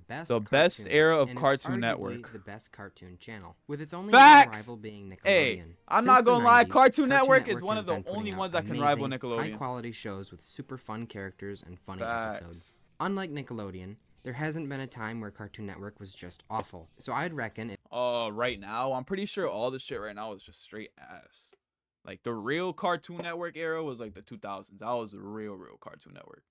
best The best cartoons era of and is Cartoon arguably Network. the best cartoon channel, with its only known Facts. rival being Nickelodeon. Hey, I'm Since not the gonna lie, 90s, Cartoon Network is Network one has of the been only putting out ones that can rival amazing, Nickelodeon. high-quality shows with super fun characters and funny Facts. episodes. Unlike Nickelodeon, there hasn't been a time where Cartoon Network was just awful, so I'd reckon it Right now, I'm pretty sure all the shit right now is just straight ass. Like the real Cartoon Network era was like the 2000s. That was the real Cartoon Network.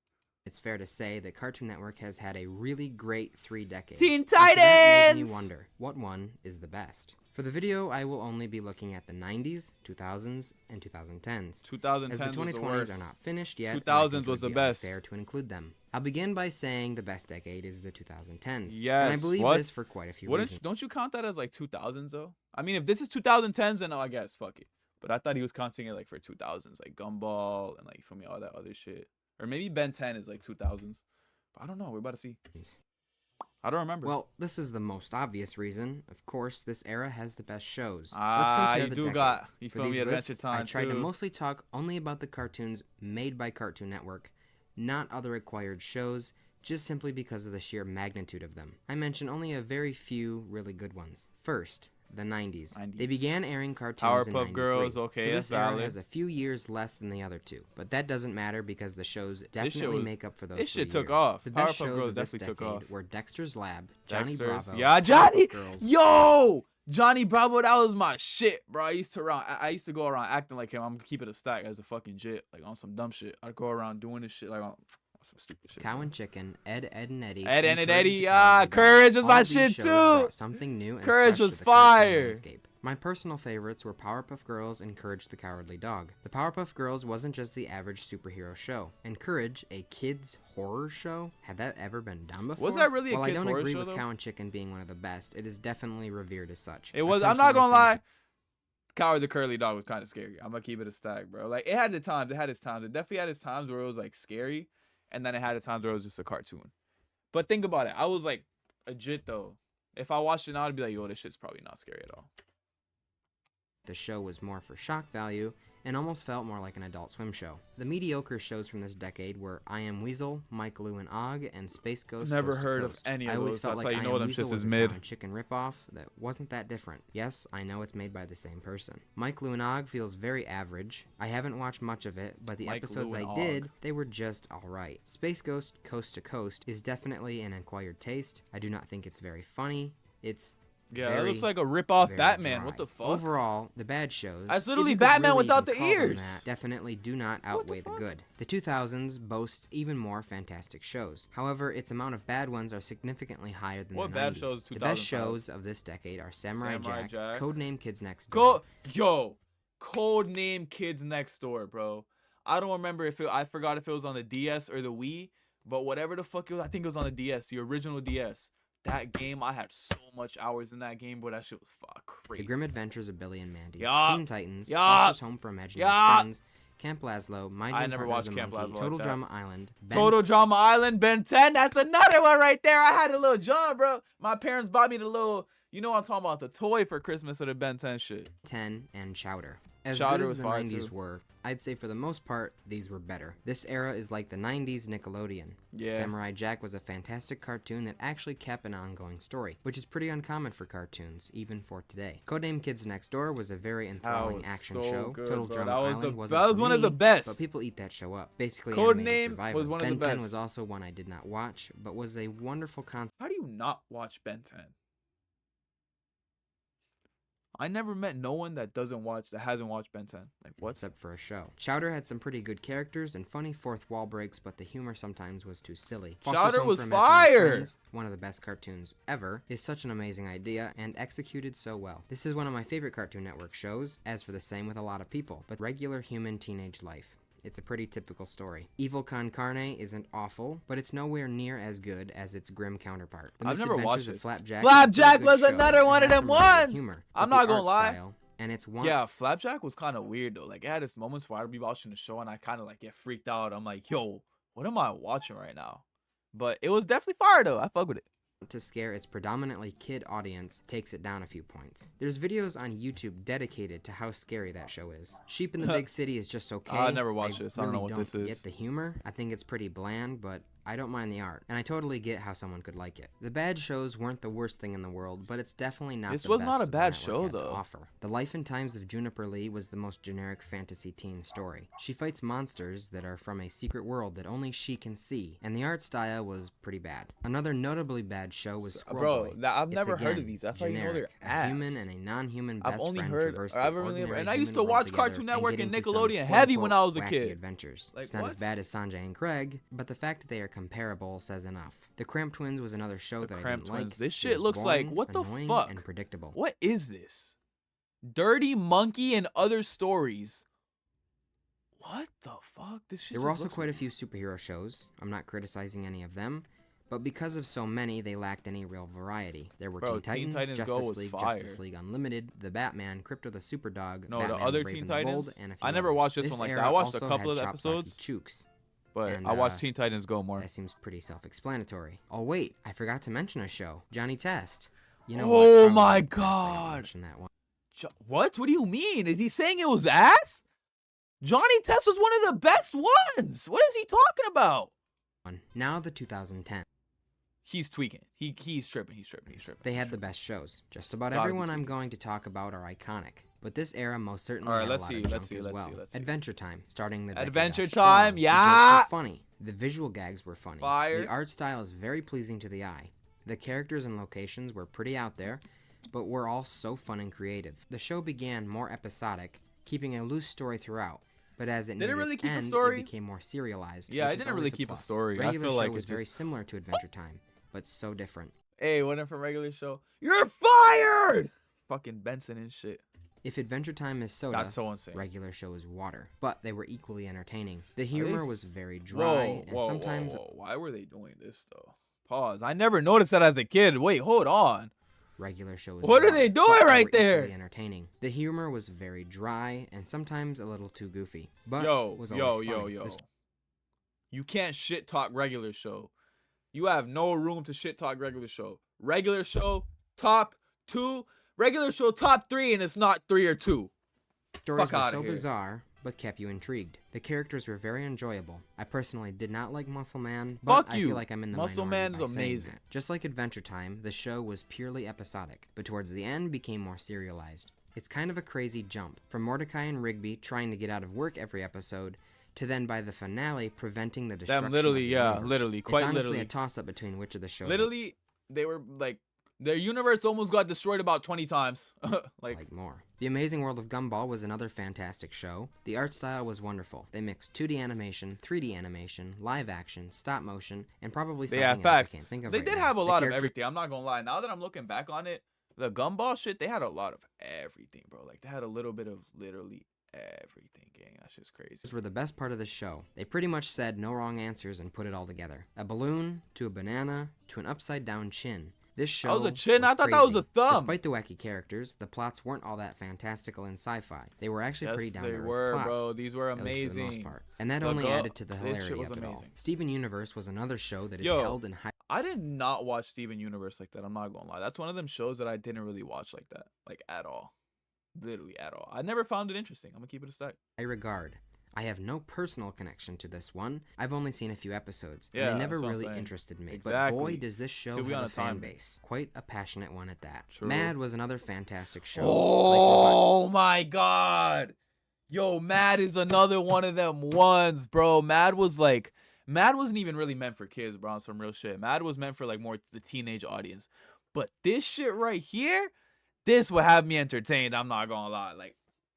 it's fair to say that Cartoon Network has had a really great 3 decades. Teen And so that made me Titans! wonder, what one is the best? For the video, I will only be looking at the 90s, 2000s, and 2010s. 2010s As the was the 2020s worst. are not finished yet, 2000s was the best. Fair to include them. I'll begin by saying the best decade is the 2010s. Yes, And I believe what? this for quite a few Wouldn't reasons. don't you count that as like 2000s though? I mean, if this is 2010s, then I guess fuck it. But I thought he was counting it like for 2000s, like Gumball and like for me all that other shit. Or maybe Ben 10 is like 2000s. But I don't know. We're about to see. I don't remember. Well, this is the most obvious reason. Of course, this era has the best shows. Let's Ah, compare you the do decades. got- you For feel these me, Adventure lists, I Time, tried to too. mostly talk only about the cartoons made by Cartoon Network, not other acquired shows, just simply because of the sheer magnitude of them. I mention only a very few really good ones. First, the 90s. They 90s. began airing cartoons in Powerpuff 93, Girls, okay, so this that's era valid. has a few years less than the other two, but that doesn't matter because the shows definitely was- make up for those this shit 3 took years. off. The best Powerpuff shows Girls of this definitely took decade off. were Dexter's Lab, Johnny Dexter's. Bravo, Yeah, Powerpuff Johnny. Girls, Yo, Johnny Bravo, that was my shit, bro. I used to go around acting like him. I'm gonna keep it a stack as a fucking jit, like on some dumb shit. I'd go around doing this shit like on some stupid shit. Cow bro. and Chicken, Ed, Ed and Eddie. Ed, and Ed, and Courage Eddie, the ah, Cowardly Dog. Courage was All my of these shit, shows too. brought something new and Courage fresh was to the cartoon fire. landscape. My personal favorites were Powerpuff Girls and Courage the Cowardly Dog. The Powerpuff Girls wasn't just the average superhero show, and Courage, a kids' horror show, had that ever been done before? Was that really a While kids' I don't horror agree show, with though? Cow and Chicken being one of the best, it is definitely revered as such. It I was. I'm not personally gonna think lie. Coward the Curly Dog was kind of scary. I'm gonna keep it a stack, bro. Like it had the times. It had its times. It definitely had its times where it was like scary, and then it had its times where it was just a cartoon. But think about it. I was like legit though. If I watched it now, I'd be like, yo, this shit's probably not scary at all. The show was more for shock value and almost felt more like an Adult Swim show. The mediocre shows from this decade were I Am Weasel, Mike Lou and Og, and Space Ghost. Never Coast to heard of Coast. any I of always those. felt That's like how you I know Am them Weasel shits was is a mid. Cow and Chicken ripoff that wasn't that different. Yes, I know it's made by the same person. Mike Lou and Og feels very average. I haven't watched much of it, but the Mike, episodes Lou, I and did, Og. they were just alright. Space Ghost Coast to Coast is definitely an acquired taste. I do not think it's very funny. It's Yeah, that very, looks like a rip-off very Batman. dry. What the fuck? Overall, the bad shows, That's if literally you could Batman really without even the call them ears. that, definitely do not What the outweigh the fuck? good. The 2000s boast even more fantastic shows. However, its amount of bad ones are significantly higher than What the bad 90s. shows The best 2005? shows of this decade are Samurai Jack, Codename Kids Next Door. Codename Kids Next Door, bro. I don't remember if I forgot if it was on the DS or the Wii, but whatever the fuck it was, I think it was on the DS, the original DS. That game, I had so much hours in that game, but that shit was crazy. The Grim Adventures of Billy and Mandy, Yup. Teen Titans, Yup. Foster's Home for Imaginary Yup. Friends, Camp Lazlo, My I Dream never Partner's watched a Camp Monkey, Lazlo like Total that. Drama Island, Total Drama Island, Ben 10. That's another one right there. I had a little John, bro. My parents bought me the little, you know what I'm talking about, the toy for Christmas of the Ben 10 shit. 10, and Chowder. As Chowder good as was the fire, 90s too. were, I'd say for the most part, these were better. This era is like the 90s Nickelodeon. Yeah. Samurai Jack was a fantastic cartoon that actually kept an ongoing story, which is pretty uncommon for cartoons, even for today. Codename Kids Next Door was a very enthralling was action so show. good, Total bro. Drama That was Island the- wasn't that was for one of the me, best. but people eat that show up. Basically, Codename Animated Survivor. was one of the Ben 10 best. was also one I did not watch, but was a wonderful concept. How do you not watch Ben 10? I never met no one that hasn't watched Ben 10. Like what? Except for a show. Chowder had some pretty good characters and funny fourth wall breaks, but the humor sometimes was too silly. Foster's Chowder Home was for Imaginary fire! Friends, one of the best cartoons ever, is such an amazing idea and executed so well. This is one of my favorite Cartoon Network shows, as for the same with a lot of people, but regular human teenage life. It's a pretty typical story. Evil Con Carne isn't awful, but it's nowhere near as good as its grim counterpart. The I've never watched Misadventures of this. Flapjack. Flapjack is a pretty was good show another and one of has them some really good ones. humor, I'm but not the gonna art lie. style, and it's one Yeah, Flapjack was kind of weird though. Like it had its moments where I'd be watching the show and I kind of like get freaked out. I'm like, yo, what am I watching right now? But it was definitely fire though. I fuck with it. to scare its predominantly kid audience takes it down a few points. There's videos on YouTube dedicated to how scary that show is. Sheep in the Big City is just okay. I never watched this. I don't know really what this is. Get the humor. I think it's pretty bland, but I don't mind the art, and I totally get how someone could like it. The bad shows weren't the worst thing in the world, but it's definitely not This the was best not a the bad network show, had to though. offer. The Life and Times of Juniper Lee was the most generic fantasy teen story. She fights monsters that are from a secret world that only she can see, and the art style was pretty bad. Another notably bad show was Squirrel Bro, Boy. I've It's never heard of again these. That's how you know generic. they're A ass. human and a non-human I've best only friend heard, traverse or the I've really never, ordinary and I used to human watch world Cartoon together Network and and get into some Nickelodeon heavy when I was a quote-unquote kid. wacky adventures. Like, It's not what? as bad as Sanjay and Craig, but the fact that they are comparable says enough. The Cramp Twins was another show that I Cramp didn't Twins. like. This It shit was looks like, boring, what the annoying, fuck? and predictable. What is this? Dirty Monkey and Other Stories. What the fuck? This shit There just were also looks quite a few superhero shows. I'm not criticizing any of them, but because of so many, they lacked any real variety. There were Bro, Teen Teen Titans, Titans Go Justice was League, fire. Justice League Unlimited, The Batman, Crypto the Superdog, No, Batman, the other Brave Teen and the Bold, Titans? and a few I never others. watched this This one like that. era I watched a also couple had of Chopsocky episodes, Chooks. but and, I watched Teen Titans Go more. That seems pretty self-explanatory. Oh wait, I forgot to mention a show, Johnny Test. You know Oh what? my Probably best I don't God. mention that one. What? What do you mean? Is he saying it was ass? Johnny Test was one of the best ones. What is he talking about? Now the 2010. He's tweaking. He's tripping. He's tripping. They had the best shows. Just about Gotta be everyone I'm tweaking. going to talk about are iconic, but this era most certainly All right, had let's a lot see, of let's junk see, as let's well. see, let's see. Adventure Time, starting the decade Adventure off Time, strong. yeah! The jokes were funny. The visual gags were funny. Fire. The art style is very pleasing to the eye. The characters and locations were pretty out there, but were all so fun and creative. The show began more episodic, keeping a loose story throughout. But as it Did it neared really its keep a end, story? it became more serialized. Yeah, which it is didn't really always a keep a plus. story. I Regular feel like show it was very just- similar to Adventure Time, but so different. Hey, wasn't from regular show. You're fired. Fucking Benson and shit. If Adventure Time is soda, That's so insane. regular show is water. But they were equally entertaining. The humor s- was very dry, Whoa, and sometimes whoa. Why were they doing this though? Pause. I never noticed that as a kid. Wait, hold on. regular show is What are water, they doing but they right were there? equally entertaining. The humor was very dry and sometimes a little too goofy, but Yo, was yo, always yo, funny. yo. The You can't shit talk regular show. You have no room to shit talk regular show. Regular show top 2, regular show top 3, and it's not 3 or 2. stories Fuck were outta so here. bizarre, but kept you intrigued. The characters were very enjoyable. I personally did not like Muscle Man, but Fuck I you. feel like I'm in the Muscle minority Man's by saying amazing. that. Just like Adventure Time, the show was purely episodic, but towards the end became more serialized. It's kind of a crazy jump, from Mordecai and Rigby trying to get out of work every episode, to then by the finale preventing the destruction literally, of the yeah, universe. literally, It's quite honestly literally. a toss-up between which of the shows Literally, they were like, their universe almost got destroyed about 20 times. I like, like more. The Amazing World of Gumball was another fantastic show. The art style was wonderful. They mixed 2D animation, 3D animation, live action, stop motion, and probably something yeah, else facts. I can't think of They right did now. have a The lot of characters everything. I'm not gonna lie. Now that I'm looking back on it, the Gumball shit, they had a lot of everything, bro. Like they had a little bit of literally everything, gang. That's just crazy. were the best part of the show. They pretty much said no wrong answers and put it all together. A balloon, to a banana, to an upside down chin. This show was a chin? I thought that was a crazy. thumb. Despite the wacky characters, the plots weren't all that fantastical and sci-fi. They were actually Yes, pretty down they to earth were, plots. bro. These were At least for the most amazing. part. And that The only Gu- added to the this hilarity shit was of it all. amazing. Steven Universe was another show that is Yo, held in high I did not watch Steven Universe like that. I'm not gonna lie. That's one of them shows that I didn't really watch like that, like at all, literally at all. I never found it interesting. I'm gonna keep it a stack. regard. I have no personal connection to this one. I've only seen a few episodes, and Yeah, they never that's what I'm really saying. interested me. Exactly. But boy, does this show See, we have on a a time. fan base. Quite a passionate one at that. True. Mad was another fantastic show. Oh my god. Yo, Mad is another one of them ones, bro. Mad wasn't even really meant for kids, bro, on some real shit. Mad was meant for like more the teenage audience. But this shit right here, this would have me entertained. I'm not gonna lie. Like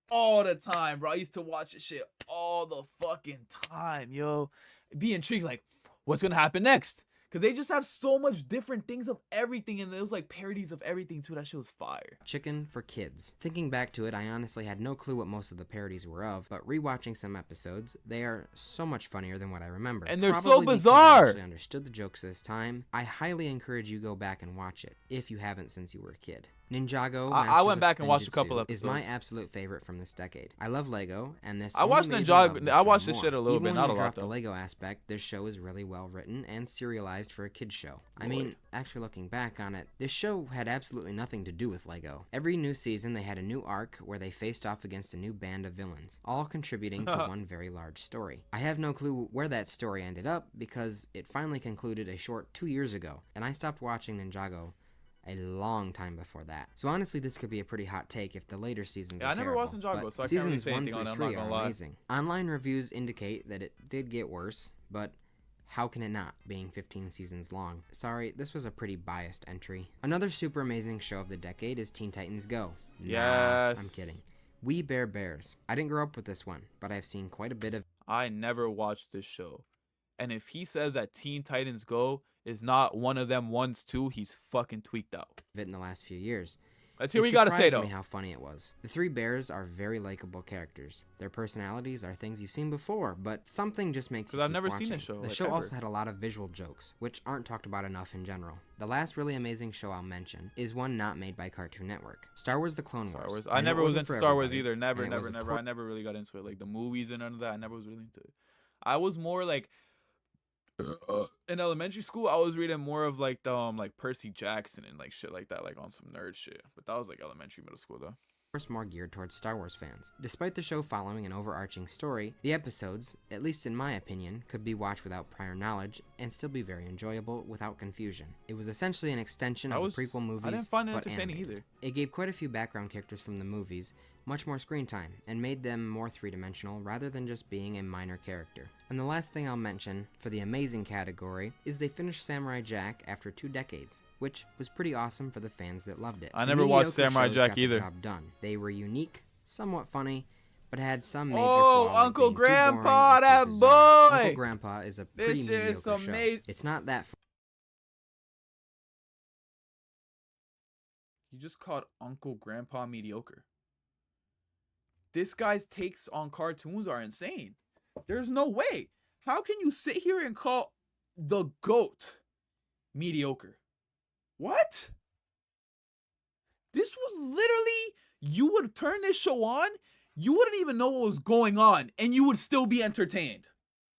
all the time, bro. I used to watch this shit all the fucking time, yo. Be intrigued, like, what's gonna happen next? Because they just have so much different things of everything, and there was like parodies of everything too. That shit was fire. Chicken for kids. Thinking back to it, I honestly had no clue what most of the parodies were of, but rewatching some episodes, they are so much funnier than what I remember. And they're so Probably because I bizarre. actually understood the jokes this time. I highly encourage you go back and watch it, if you haven't since you were a kid. Ninjago I Masters went of back and watched a Spinjitzu couple is my episodes. absolute favorite from this decade. I love Lego, and this I only watched made me love Ninjago. this I show watched this more. shit a little Even bit, when not you a lot drop the though. Lego aspect, this show is really well written and serialized for a kid's show. I Lord. mean, actually looking back on it, this show had absolutely nothing to do with Lego. Every new season, they had a new arc where they faced off against a new band of villains, all contributing to one very large story. I have no clue where that story ended up because it finally concluded a short 2 years ago, and I stopped watching Ninjago a long time before that. So honestly, this could be a pretty hot take if the later seasons Yeah, are I never terrible, watched Ninjago, but so I can't really seasons say 1 anything on through it, I'm not 3 gonna are lie. amazing. Online reviews indicate that it did get worse, but how can it not, being 15 seasons long? Sorry, this was a pretty biased entry. Another super amazing show of the decade is Teen Titans Go. Nah, I'm Yes. kidding. We Bare Bears. I didn't grow up with this one, but I've seen quite a bit of I never watched this show. And if he says that Teen Titans Go is not one of them ones too, he's fucking tweaked out. it in the last few years. Let's hear what you gotta say surprised though. me how funny it was. The three bears are very likable characters. Their personalities are things you've seen before, but something just makes you Because I've keep never watching. seen this show. The like, show ever. also had a lot of visual jokes, which aren't talked about enough in general. The last really amazing show I'll mention is one not made by Cartoon Network. Star Wars: The Clone Star Wars. Wars. I I know never it was wasn't into for Star Wars everybody, either. Never, and it was, never, of never. course, I never really got into it. Like the movies and none of that. I never was really into it. I was more like in elementary school. I was reading more of like the like Percy Jackson and like shit like that, like on some nerd shit. But that was like elementary, middle school though. more geared towards Star Wars fans. Despite the show following an overarching story, the episodes, at least in my opinion, could be watched without prior knowledge and still be very enjoyable without confusion. It was essentially an extension of the prequel movies, I didn't find it but entertaining animated. either. It gave quite a few background characters from the movies much more screen time, and made them more three-dimensional rather than just being a minor character. And the last thing I'll mention, for the amazing category, is they finished Samurai Jack after 2 decades, which was pretty awesome for the fans that loved it. I The never watched mediocre Samurai shows Jack got the either. job done. They were unique, somewhat funny, but had some major Oh, flaw, like Uncle being too boring Grandpa, and too that bizarre. boy! Uncle Grandpa is a pretty This shit is mediocre show. amazing. It's not that You just called Uncle Grandpa mediocre. This guy's takes on cartoons are insane. There's no way. How can you sit here and call the GOAT mediocre? What? This was literally, you would turn this show on, you wouldn't even know what was going on, and you would still be entertained.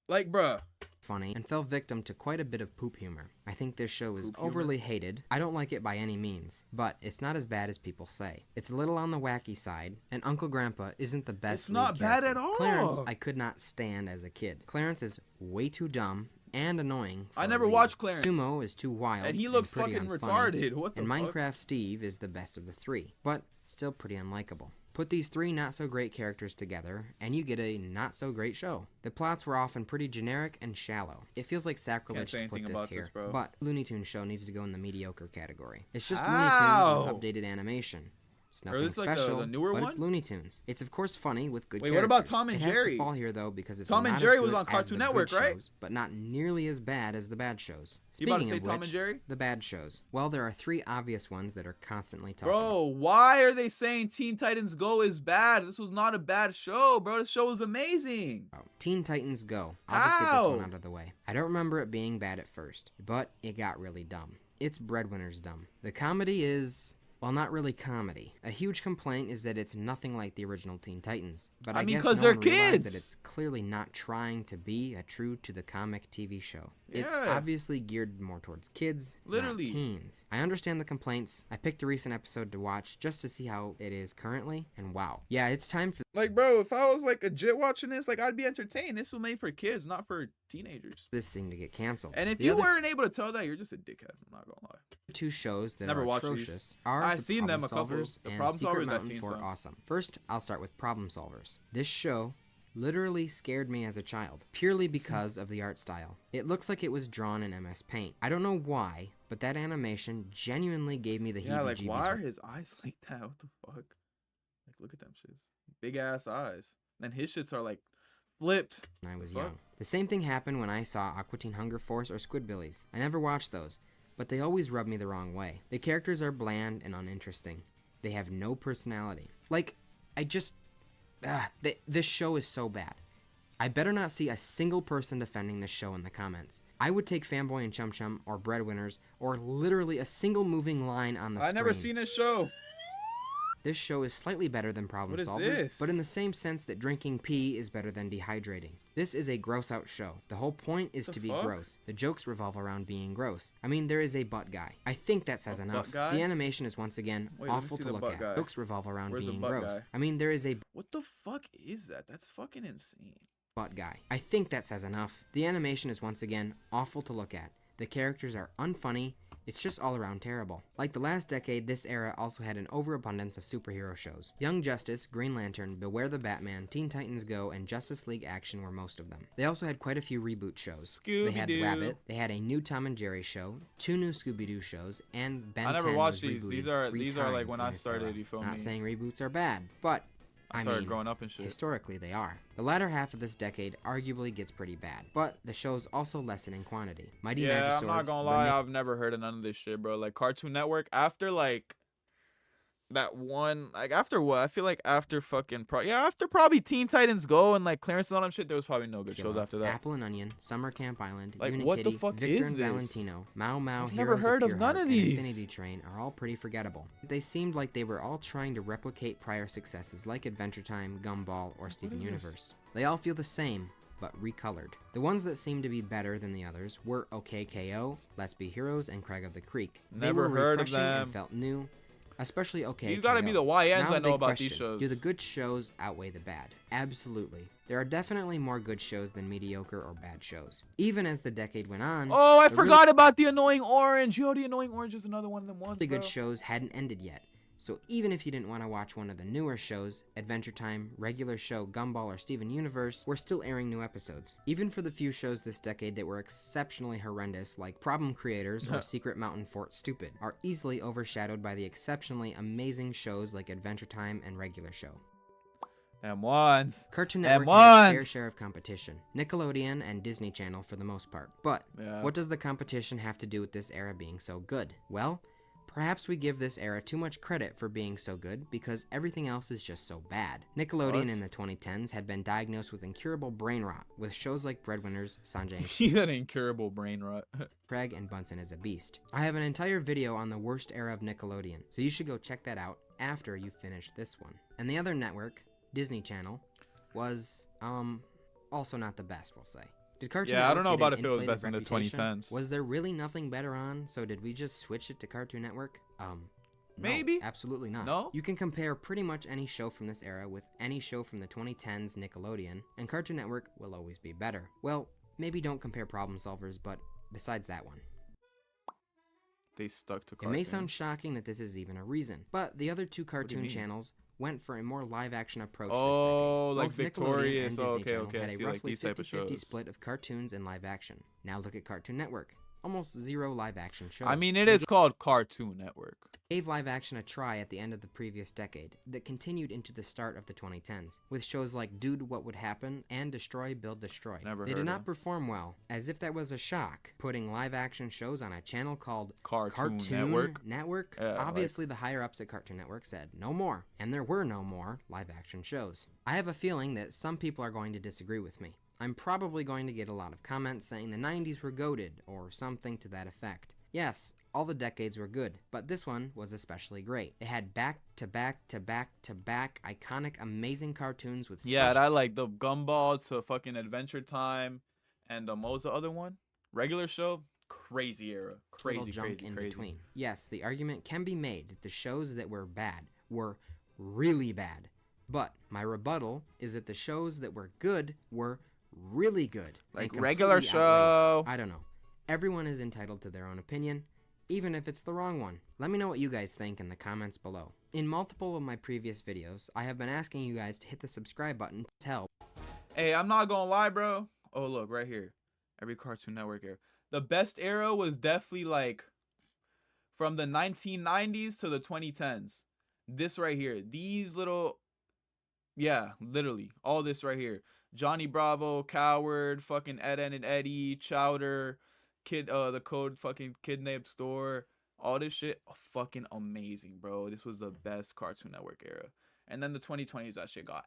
Like, bruh. funny and fell victim to quite a bit of poop humor. I think this show is Poop humor? overly hated. I don't like it by any means, but it's not as bad as people say. It's a little on the wacky side, and Uncle Grandpa isn't the best It's not lead bad character. at all. Clarence, I could not stand as a kid. Clarence is way too dumb and annoying. I for a never lead. watched Clarence. Sumo is too wild, And he looks pretty fucking unfunny, retarded. What the and fuck? Minecraft Steve is the best of the 3, but still pretty unlikable. Put these 3 not-so-great characters together, and you get a not-so-great show. The plots were often pretty generic and shallow. It feels like sacrilege say to put anything this about here, this, bro. but Looney Tunes show needs to go in the mediocre category. It's just How? Looney Tunes with updated animation. It's Bro, nothing this is like the special, newer but one? it's Looney Tunes. It's of course funny with good Wait, characters. what about Tom and it has Jerry? to fall here though because it's Tom and not Jerry as was good on as Cartoon the Network, good right? shows, but not nearly as bad as the bad shows. You about to Speaking say of Tom which, and Jerry? the bad shows. Well, there are 3 obvious ones that are constantly talked Bro, why are they saying Teen Titans Go is bad? This was not a bad show, bro. This show was amazing. about. Teen Titans Go. I'll just get this How? one out of the way. I don't remember it being bad at first, but it got really dumb. It's Breadwinner's dumb. The comedy is, well, not really comedy. A huge complaint is that it's nothing like the original Teen Titans. But I I mean, guess 'cause no they're one realized kids. that it's clearly not trying to be a true to the comic TV show. It's Yeah. obviously geared more towards kids, Literally. not teens. I understand the complaints. I picked a recent episode to watch just to see how it is currently, and wow. Yeah, it's time for Like, bro, if I was like legit watching this, like I'd be entertained. This was made for kids, not for teenagers. this thing to get canceled. And if The you other weren't able to tell that, you're just a dickhead. I'm not gonna lie. 2 shows that Never are watched these. atrocious are I've The seen them a Problem couple. Solvers The and Problem Secret Solvers, I've Mountain seen for some. Awesome. First, I'll start with Problem Solvers. This show literally scared me as a child, purely because of the art style. It looks like it was drawn in MS Paint. I don't know why, but that animation genuinely gave me the Yeah, like heebie-jeebies. why are his eyes like that? What the fuck? Like, look at them shits. Big ass eyes. And his shits are like flipped. when I was Fuck. young. The same thing happened when I saw Aqua Teen Hunger Force or Squidbillies. I never watched those, but they always rub me the wrong way. The characters are bland and uninteresting. They have no personality. Like, I just... this show is so bad. I better not see a single person defending this show in the comments. I would take Fanboy and Chum Chum or Breadwinners or literally a single moving line on the screen. I never seen this show. This show is slightly better than Problem What is Solvers, this? but in the same sense that drinking pee is better than dehydrating. This is a gross out show. The whole point is to be gross. The jokes revolve around being gross. I mean, there is a butt guy. I think that says enough. The animation is once again awful to look at. Jokes revolve around being gross. I mean, there is a what the fuck is that? That's fucking insane. Butt guy. I think that says enough. The animation is once again awful to look at. The characters are unfunny. It's just all around terrible. Like the last decade, this era also had an overabundance of superhero shows. Young Justice, Green Lantern, Beware the Batman, Teen Titans Go, and Justice League Action were most of them. They also had quite a few reboot shows. They had Rabbit, they had a new Tom and Jerry show, 2 new Scooby-Doo shows, and Ben 10 I never watched was these. rebooted These are like when I started, you feel me? Not saying reboots are bad, but I started growing up and shit. Historically, they are. The latter half of this decade arguably gets pretty bad, but the shows also lessen in quantity. Mighty Magiswords, I'm not gonna lie, I've never heard of none of this shit, bro. Like Cartoon Network, after like that one, like after what? I feel like after fucking after probably Teen Titans Go and like Clarence and all them shit, there was probably no good shows after that. Apple and Onion, Summer Camp Island, like Unikitty, what the fuck Victor is and this? Valentino, Mau Mau, I've Heroes never heard of Pure none Heart, of these. and Infinity Train are all pretty forgettable. They seemed like they were all trying to replicate prior successes like Adventure Time, Gumball, or Steven Universe. They all feel the same, but recolored. The ones that seemed to be better than the others were OKKO, Let's Be Heroes, and Craig of the Creek. They were heard of refreshing them. And felt new, especially OKKO. You gotta be the YNs I know about these question, shows. Do the good shows outweigh the bad? Absolutely. There are definitely more good shows than mediocre or bad shows. Even as the decade went on. Oh, I forgot about The Annoying Orange. Yo, The Annoying Orange is another one of them ones, The bro. good shows hadn't ended yet. So even if you didn't want to watch one of the newer shows, Adventure Time, Regular Show, Gumball, or Steven Universe, we're still airing new episodes. Even for the few shows this decade that were exceptionally horrendous, like Problem Creators or Secret Mountain Fort Stupid, are easily overshadowed by the exceptionally amazing shows like Adventure Time and Regular Show. M1s. Cartoon Network had a fair share of competition. Nickelodeon and Disney Channel for the most part. But what does the competition have to do with this era being so good? Well, perhaps we give this era too much credit for being so good because everything else is just so bad. Nickelodeon in the 2010s had been diagnosed with incurable brain rot with shows like Breadwinners, Sanjay He's an incurable brain rot. Craig, and Bunsen is a Beast. I have an entire video on the worst era of Nickelodeon, so you should go check that out after you finish this one. And the other network, Disney Channel, was also not the best, we'll say. Did Cartoon Network I don't know about if it was inflated best in the reputation? 2010s. Was there really nothing better on, so did we just switch it to Cartoon Network? No, Maybe. absolutely not. No? You can compare pretty much any show from this era with any show from the 2010s Nickelodeon, and Cartoon Network will always be better. Well, maybe don't compare Problem Solvers, but besides that one. They stuck to It cartoons. may sound shocking that this is even a reason, but the other two cartoon channels went for a more live-action approach this decade. Like Both Victorious. Nickelodeon and Disney Channel Okay. had a See, like roughly these type of 50-50 shows. split of cartoons and live action. Now look at Cartoon Network. Almost zero live-action shows. I mean, it is called Cartoon Network. Gave live action a try at the end of the previous decade that continued into the start of the 2010s, with shows like Dude, What Would Happen and Destroy, Build, Destroy. They did not perform well, as if that was a shock, putting live action shows on a channel called Cartoon Network? Yeah, Obviously, the higher ups at Cartoon Network said no more, and there were no more live action shows. I have a feeling that some people are going to disagree with me. I'm probably going to get a lot of comments saying the 90s were goated, or something to that effect. Yes, all the decades were good, but this one was especially great. It had back-to-back-to-back-to-back iconic, amazing cartoons with Yeah, that like the Gumball to fucking Adventure Time, and what was the other one? Regular Show. Crazy era. Crazy. Between. Yes, the argument can be made that the shows that were bad were really bad. But my rebuttal is that the shows that were good were really good. Like Regular Show. I don't know. Everyone is entitled to their own opinion, even if it's the wrong one. Let me know what you guys think in the comments below. In multiple of my previous videos, I have been asking you guys to hit the subscribe button to help. Hey, I'm not gonna lie, bro. Oh, look, right here. Every Cartoon Network era. The best era was definitely like from the 1990s to the 2010s. This right here. These little... Yeah, literally. All this right here. Johnny Bravo, Coward, fucking Ed, Edd and Eddy, Chowder, the Code fucking Kidnapped Store. All this shit, fucking amazing, bro. This was the best Cartoon Network era. And then the 2020s, that shit got